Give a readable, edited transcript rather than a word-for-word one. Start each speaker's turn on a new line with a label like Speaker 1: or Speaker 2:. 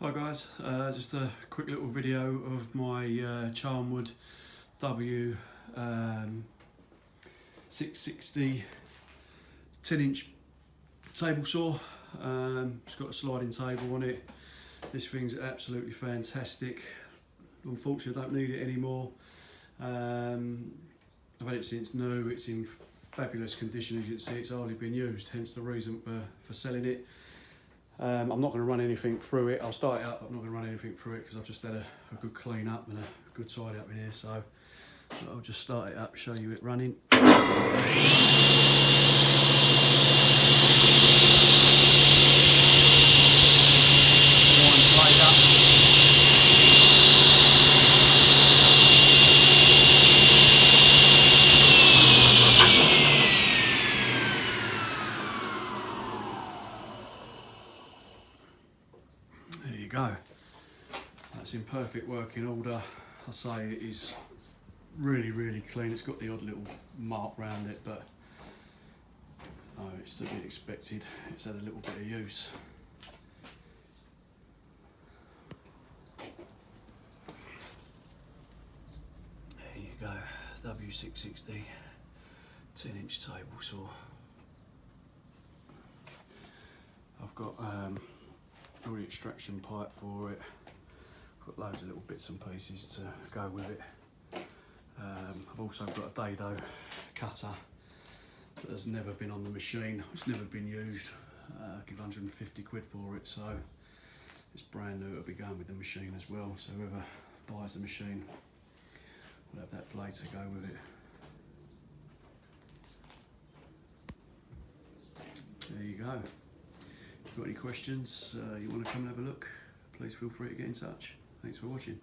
Speaker 1: Hi guys, just a quick little video of my Charnwood W 660 10-inch table saw. It's got a sliding table on it. This thing's absolutely fantastic. Unfortunately I don't need it anymore. I've had it since new. It's in fabulous condition, as you can see. It's hardly been used, hence the reason for selling it. I'm not going to run anything through it. I'll start it up, but I'm not going to run anything through it because I've just had a good clean up and a good tidy up in here. So I'll just start it up, show you it running. There you go. That's in perfect working order. I say it is really clean. It's got the odd little mark around it, but it's to be expected. It's had a little bit of use. There you go, W660 10-inch table saw. I've got all the extraction pipe for it. Got loads of little bits and pieces to go with it. I've also got a dado cutter that has never been on the machine. It's never been used. I give 150 quid for it, so it's brand new. It'll be going with the machine as well. So whoever buys the machine will have that blade to go with it. There you go. If you've got any questions, you want to come and have a look, please feel free to get in touch. Thanks for watching.